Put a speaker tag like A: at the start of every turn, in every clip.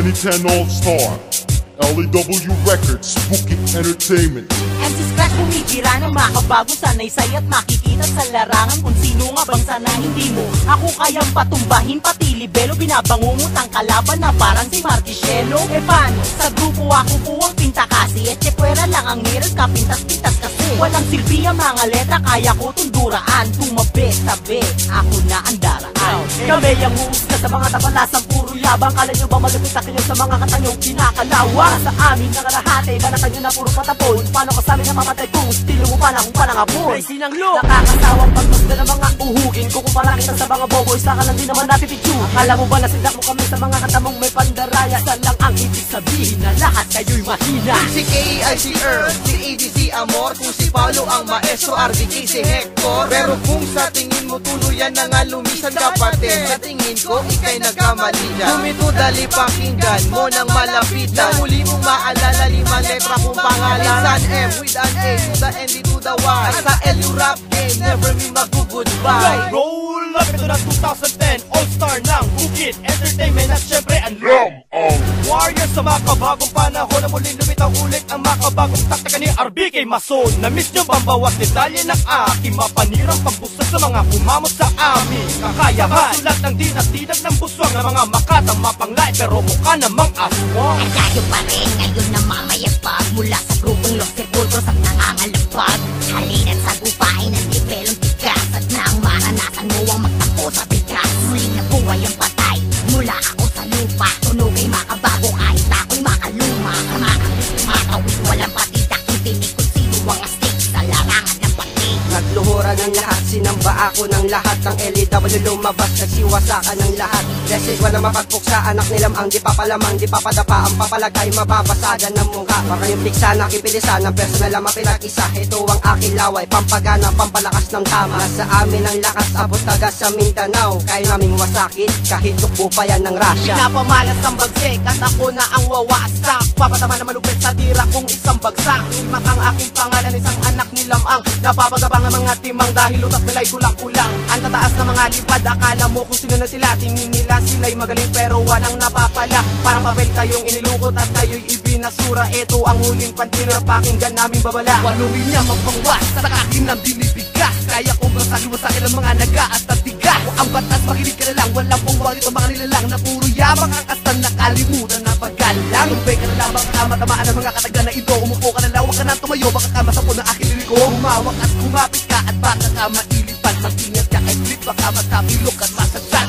A: 2010 All-Star, LEW Records, Bukit Entertainment.
B: MC Scratch bumibira ng makabago, sanay-say at makikita sa larangan kung sino nga bang sana hindi mo ako kayang patumbahin, pati libelo binabangungot ang kalaban na parang si Marticello. E paano? Sa grupo ako po ang pinta kasi, at chekwera lang ang meron ka, pintas-pintas kasi walang silbi ang mga letra, kaya ko tunduraan, tumabi-tabi, ako na ang daraan. Kami ang huusga sa mga tapalasang puro yabang, kala nyo ba malupit sa kanyo sa mga katanyong kinakalawa? Sa amin na kalahati, banatan nyo na puro patapon, paano kasali na mamatay kung estilo mo pa na kung panangapon? May sinanglo, nakakasawang pagmusda ng mga uhugin ko, kung parang kita sa mga boboy, saka lang din naman napipicture. Akala mo ba nasindak mo kami sa mga katamong may pandaraya, saan lang ang ibig sabihin na lahat kayo'y mahina?
C: Si K.I. si Earl, si A.D. si Amor, kung si Paulo ang maestro, RBK si Hector. Pero kung sa tingin mo tuluyan na nga lumisan kapatid, sa tingin ko ikay nagkamali dyan. Kumito dali pakinggan mo nang malapitan, muli mong maalala 5 letra kung pangalan. San M with an A to the N to the Y, sa LU rap game, never me mag-goodbye.
D: Roll up, ito na 2010 All-Star ng Bukit Entertainment, at syempre ang Warriors sa makabagong panahon na muling lumitaw ulit ang makabagong taktika ni RBK Mason. Na-miss nyo bang bawat detalye ng aking mapanirang pagbusag sa mga kumamot sa aming kakayahan? Sulat ng dinag-dinag ng buswang ng mga makatang mapanglay, pero mukha namang aswang.
E: Tayo pa rin ngayon na mamayagpag mula sa grupong Los Sepulcros at nangangalapag. Halina't sagupain ang nibelong tigas, at nang maranasan mo ang magtapo sa bigas. Muling nabuhay ang patay mula ako sa lupa, tunog ay makabago kahit ako'y makaluma. Makawit walang patitak, yung tinig kung sino ang astig sa larangan ng patig.
C: Nagluhuran ng lahat, sinamba ako ng lahat ng LEW lumabas, nagsiwasakan ng lahat. Blessed wala mapagpuksa, anak nilam ang di papalamang, di papadapa ang papalagay, mababasagan ng mukha. Baka yung piksa na kipilisan ng personal ang mapinag-isa. Ito ang aking laway, pampagana, pampalakas ng tama. Nasa amin ang lakas, abot taga sa Mindanao, kaya naming wasakin kahit tukbo pa yan ng Russia.
B: Pinapamalas ng bagsik at ako na ang wawasak, papatama na malupit sa tira kung isang bagsak. Ilmak ang aking pangalan, isang anak nilam ang napapagabang ang mga timang, dahil utak nila'y kulang-kulang. Ang tataas na mga lipad, akala mo kung sino na sila, tingin nila sila'y magaling pero walang napapala. Parang papel kayong inilukot at kayo'y ibinasura. Ito ang huling pantina, pakinggan namin babala.
D: Waluin niya magpangwas sa akin ng binibigas, kaya kong masaliwa sa ilang mga nagaas at tigas. Ang batas makinig ka na lang, walang pungwag ito mga nilalang na puro yabang ang kastan, nakalimutan na paggalang. Lumpay ka na lang, baka kamatamaan ang mga kataga na ito. Umupo ka na lang, huwag ka na tumayo, baka kamasapon ng aking liliko. Humawak at kumapit ka at baka ka mailipan, mag-ingat ka kay flip, baka matapilok at masagsan.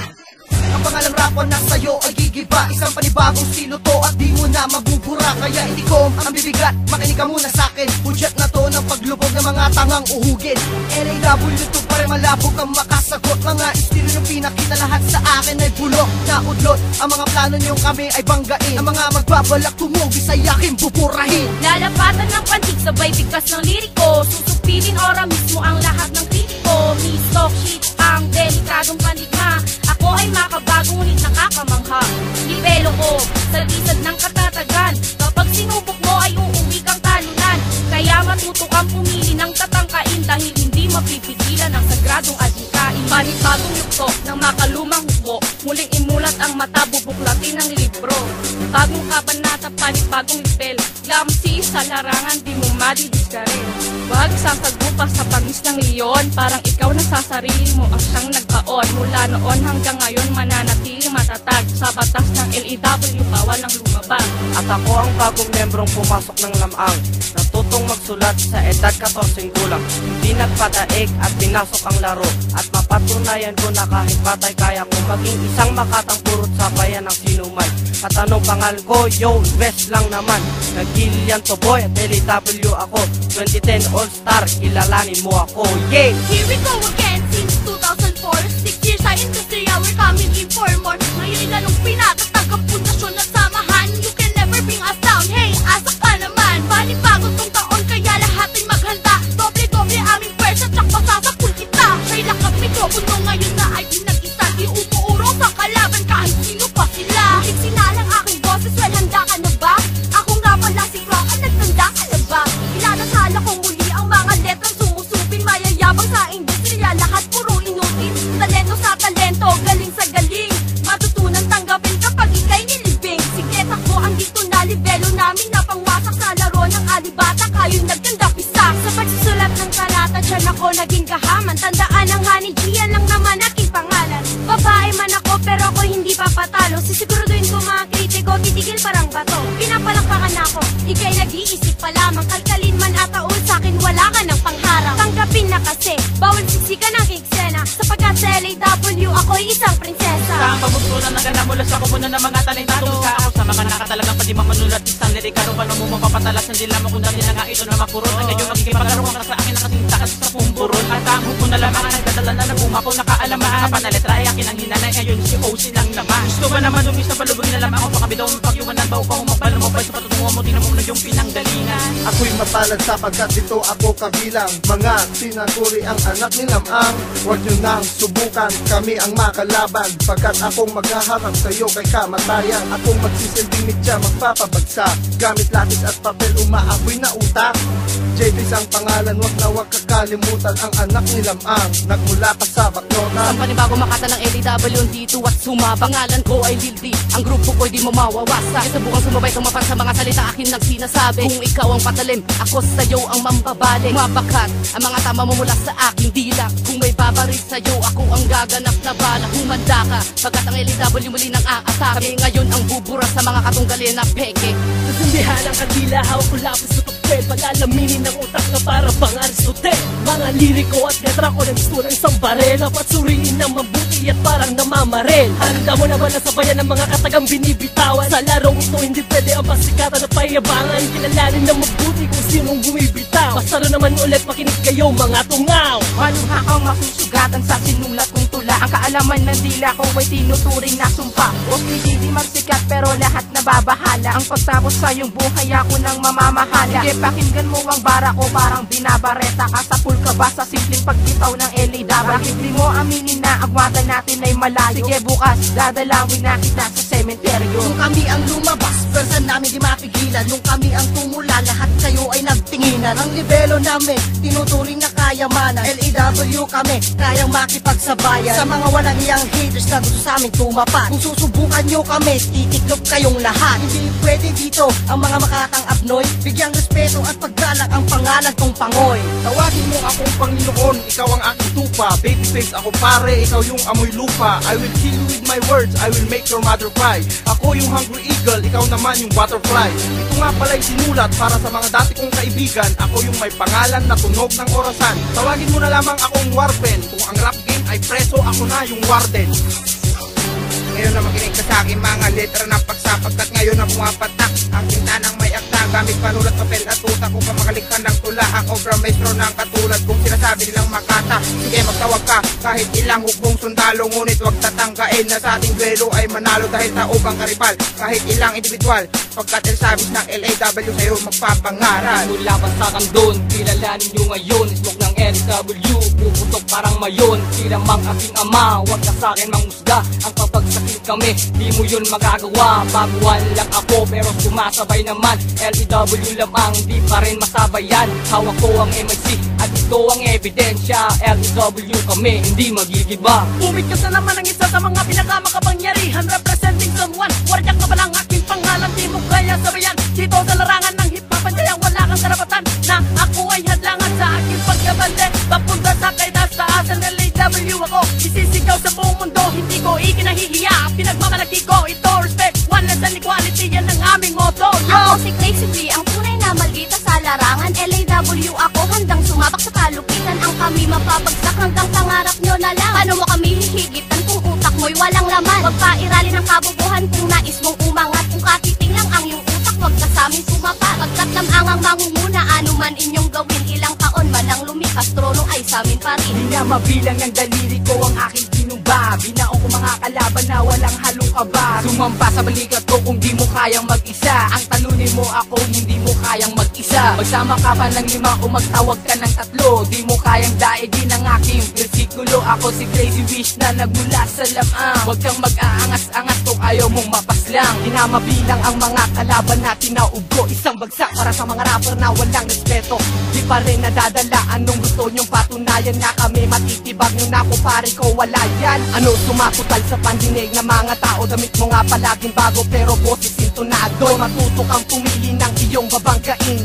C: Ang pangalang rapon na sa'yo ay gigiba, isang panibagong stilo to at di mo na mabubura. Kaya hindi ko ang bibigat, makinig ka muna sa'kin. Budget na to ng paglubog ng mga tangang uhugin. LAW to pare malabog ang makasagot. Mga estilo yung pinakita, lahat sa akin ay bulok na udlot. Ang mga plano nyo kami ay banggain, ang mga magbabalak tumugi sa yakin buburahin.
F: Lalapatan ng pantig sabay bigkas ng liriko, susupilin ora mismo ang lahat ng kritiko. Miss talk shit ang delikadong pandigma, ako ay makabagong ngunit nakakamangha. Libelo ko sa lisad ng katatagan, kapag sinubok mo ay uuwi kang talunan. Kaya matuto kang pumili ng tatangkain, dahil hindi mapipigilan ang sagradong adhikain. Panibagong yukto ng makalumang hukbo, muling imulat ang mata, bubuklatin ang libro. Bagong kabanata, panibagong libel, lamsi sa larangan, di mo madidisgarin. Wag sang kagrupa sa pangis ng leon, parang ikaw na sa sarili mo ang siyang nagbaon. Mula noon hanggang ngayon mananatili matatag, sa batas ng LEW bawal ang lumabag.
C: At ako ang bagong membrong pumasok ng lamang, natutong magsulat sa edad 14 gulang. Hindi nagpadaig at pinasok ang laro, at mapatunayan ko na kahit patay kaya ko maging isang makatang purot sa bayan ng sinuman. At anong pangalan ko? Yo, West lang naman. Nag-Gillian to boy at LEW ako. 2010 All-Star, kilalanin mo ako. Yeah!
F: Here we go again since 2004, 6 years sa industriya, we're coming in for more. Ngayon ilanong pinatatag ang pundasyon at samahan, you can never bring us down. Hey, asa ka naman, panibago tong taon, kaya lahat ay maghanda. Doble-doble aming pwersa, tsak pasasapul kita. Siya'y lakap mikropono ngayon na ay pinag-isa, di umuuro sa kalaban kahit sino pa sila. Muling sinalang aking boses, well handa ka na ba? Ako nga pala si Rock, nagtanda ka na ba? Ilanasala ko muli ang mga letrang sumusupin, mayayabang sa industriya, lahat puro inutin. Talento sa talento, galing sa galing, matutunan tanggapin kapag ika'y nilibing. Sige, ako'y isang prinsesa.
B: Sa pabugto na nagana mula sa kumunan ng mga talentado. Sa ako sa mga nakatalagang pati manulat isang lirikaro. Paano mo mapapatalas ng dila mo kung dati na nga ito na mapurot. Ang ngayon magiging pagkaroon ka sa akin nakasintakas sa pumburot. At ang hupo na lamang ang nagdadala na nagumako nakaalamang. Kapanaletra ay akin ang hinanay ngayon si OC lang naman. Gusto ba naman dumi sa palubugin na lamang ako pakabidaw mo pagyuman ng baw pa humapalo mo pa sa patutungo mo tingnan mo na yung pinanggalingan.
D: Ako'y mapalad sapagkat dito ako kabilang mga tinaguri ang anak ni Lamang. Huwag nyo nang subukan, kami ang makalaban. Pagkat akong maghaharap sa'yo kay kamatayan. Akong magsisilbing mitya, magpapabagsak. Gamit lapis at papel, umaapoy na utak. JP's ang pangalan, wag na wag kakalimutan. Ang anak ni Lamang, nagmula pa sa Bacnonan.
C: Ang panibago makata ng LEW dito at suma. Pangalan ko ay Lil D, ang grupo ko'y di mo mawawasak. Sa bukang sumabay tumapan sa mga salita akin nang sinasabi. Kung ikaw ang patalim, ako sa'yo ang mambabalik. Mabakat ang mga tama mo mula sa aking dila. Kung may babaril sa'yo, ako ang gaganap na bala. Humanda ka, pagkat ang LEW muli nang aatake. Kami ngayon ang bubura sa mga katunggali na peke.
G: Susundihan ang kandila, hawak ko lapis sa papel. Pag-alaminin ng utak na para bang Aristotel. Mga liriko at letra ko na gusto ng isang barel. Dapat suriin ng mabuti at parang namamarel. Handa mo naman na sabayan ng mga katagang binibitawan. Sa larong ito hindi pwede ang pasikatan na payabangan. Kilalanin ng mabuti kung sinong bumibitaw. Basta naman ulit makinig kayo mga tungaw.
B: Malungha kang masusugatan sa sinulat kong tula. Ang kaalaman ng dila ko ay tinuturing na sumpa. Huwag di magsikat pero lahat nababahala. Ang pagtapos sa iyong buhay ako nang mamamahala. Sige pakinggan mo ang bara ko parang binabareta ka. Sa pool ka ba sa simpleng pagbitaw ng LA Daba? Bakit di mo aminin na agwatan natin ay malayo? Sige bukas dadalawin na kita sa sementeryo.
E: Nung kami ang lumabas, person namin di mapigilan. Nung kami ang tumula, lahat kayo ay nagtinginan. Ang nivelo namin, tinuturing na kayamanan. LEW kami, kayang makipagsabayan. Sa mga walang iyang haters na gusto sa amin tumapat. Kung susubukan nyo kami, titiklop kayong lahat. Hindi pwede dito ang mga makakang abnoy. Bigyang respeto at paggalang ang pangalan kong Pangoy.
H: Tawagin mo akong Panginoon, ikaw ang aking tupa. Babyface ako pare, ikaw yung amoy lupa. I will kill you with my words, I will make your mother cry. Ako yung hungry eagle, ikaw naman yung butterfly. Ito nga pala'y sinulat para sa mga dati kong kaibigan. Ako yung may pangalan na tunog ng orasan. Tawagin mo na lamang akong warpen. Kung ang rap game ay preso, ako na yung warden. Ngayon na makinig ka sa akin mga letra ng pagsapagkat ngayon na pumapatak ang tinanang may akta gamit panulat, papel at utak kung pamakalikhan ng tula ang obra maestro ng katulad kung sinasabi nilang makata. Sige magtawag ka kahit ilang hukbong sundalo ngunit wag tatangkain na sa ating duelo ay manalo dahil taobang karibal kahit ilang individual pagkat el sabis ng LAW sa'yo magpapangaral.
C: Mula pa sa kandon, kilalanin nyo ngayon. Smoke ng LW, puputok parang mayon. Sila mang aking ama, wag ka sa'kin mangusga. Ang papagsakit kami, di mo yun magagawa. Baguhan lang ako pero sumasabay naman. LEW lamang, di pa rin masabayan. Hawak ko ang MIC at ito ang ebidensya. LEW kami, hindi magigiba.
G: Umikyot na naman ang isa sa mga pinakamakapangyarihan. Representing Zone 1, waryak ka pa lang aking pangalan. Di mo kaya sabayan dito sa larangan ng hip-hop. Kaya wala kang karapatan na ako ay hadlangan sa aking pagkabante. Papunta sa kay taas ng LAW ako isisigaw sa buong mundo, hindi ko ikinahihiya. Pinagmamalaki ko ito, respect, oneness and equality, yan ang aming motto.
F: Ako si Crazy B, ang tunay na maldita sa larangan. LAW ako, handang sumabak sa kalupitan. Ang kami mapapagsak hanggang pangarap nyo na lang. Paano mo kami hihigitan kung utak mo'y walang laman? Huwag pa iralin ang kabubuhan kung nais mong umangat. Kung katiting lang ang iyong utak, huwag ka sa amin sumapat. Pagkat lamang ang mangunguna, ano man inyong gawin. Ilang taon man ang lumikas, trono ay sa amin pa rin.
B: Di na mabilang ng daliri ko ang aking kinumba. Binaon ko mga kalaban na walang halong kaba. Sumampa sa balikat ko kung di mo kayang mag-isa. Ang talunin mo ako, hindi mo kayang mag-isa. Magsama ka pa ng 5 o magtawag ka ng 3. Di mo kayang daigin ang aking versikulo. Ako si Crazy Wish na nagmula sa lamang. Huwag kang mag-aangas-angas kung ayaw mong mapaslang. Di na mabilang ang mga kalaban natin na ugo. Isang bagsak para sa mga rapper na walang respeto. Di pa rin nadadala, anong gusto nyong patunayan na kami matitibag nyo na ko pare ko wala yan. Ano sumatutal sa pandinig ng mga tao, damit mo nga palaging bago pero boses intonado. Matuto kang pumili ng iyong babanggain.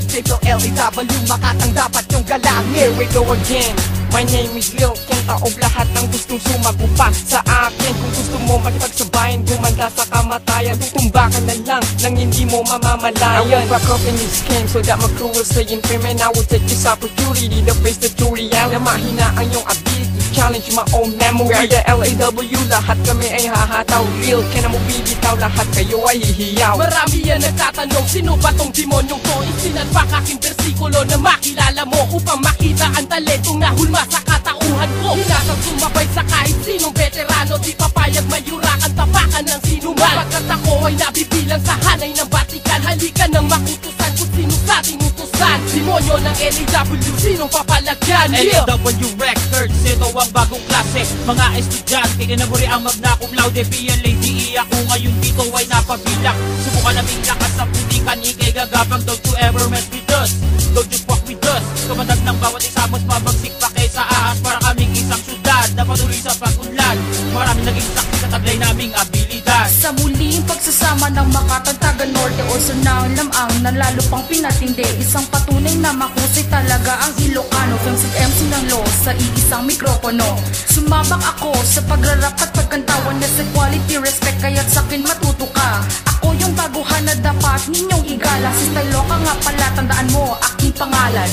B: LAW makatang dapat yung galang. Here we go again. My name is Lil King, taob lahat ng gustong sumagupa sa akin. Kung gusto mo makipagsabayan, gumanda sa kamatayan. Tutumba ka na lang nang hindi mo mamamalayan. I won't back up in this game so that my crew will stay in fame. And I will take this opportunity to face the truth. Na mahina ang iyong ability
C: challenge my own memory. We are the LAW, lahat kami ay hahataw. Real, ka na mo bibitaw, lahat kayo ay hihiyaw.
G: Marami yan nagtatanong, sino ba tong demonyong to? Isinadpak aking bersikulo na makilala mo, upang makita ang talentong nahulma sa katauhan ko. Hinasang sumabay sa kahit sinong veterano, di papayag mayurakan, tapakan ng sinuman. Pagkat ako ay nabibilang sa hanay ng batikan, halika nang makutusan kung sino sa ating utusan. Demonyo ng LAW, sinong papalagyan?
I: LAW Records, ito ang bagong klase. Mga estudyante, kinamuri ang magna cum laude. PLADE, ako ngayon dito ay napabilang. Subukan naming lakas sa putikan, ikay gagapang. Don't you ever mess with us, don't you fuck with us. Kamatag ng bawat isa mo's pabagsik pa kay sa ahas. Para kaming isang syudad na patuloy sa pag-unlad. Maraming naging saksi sa taglay naming abilidad.
F: Sa muling pagsasama ng Makatag, Taga Norte, also ng lamang na lalo pang pinatindi. Isang patunay na makusay talaga ang Ilocano. Films at MC ng law sa iisang mikropono. Sumabak ako sa pagrarap at pagkantawan na sa quality respect, kaya't sakin matuto ka. Ako yung baguhan na dapat ninyong igala. Si Stylo ka nga pala, tandaan mo aking pangalan.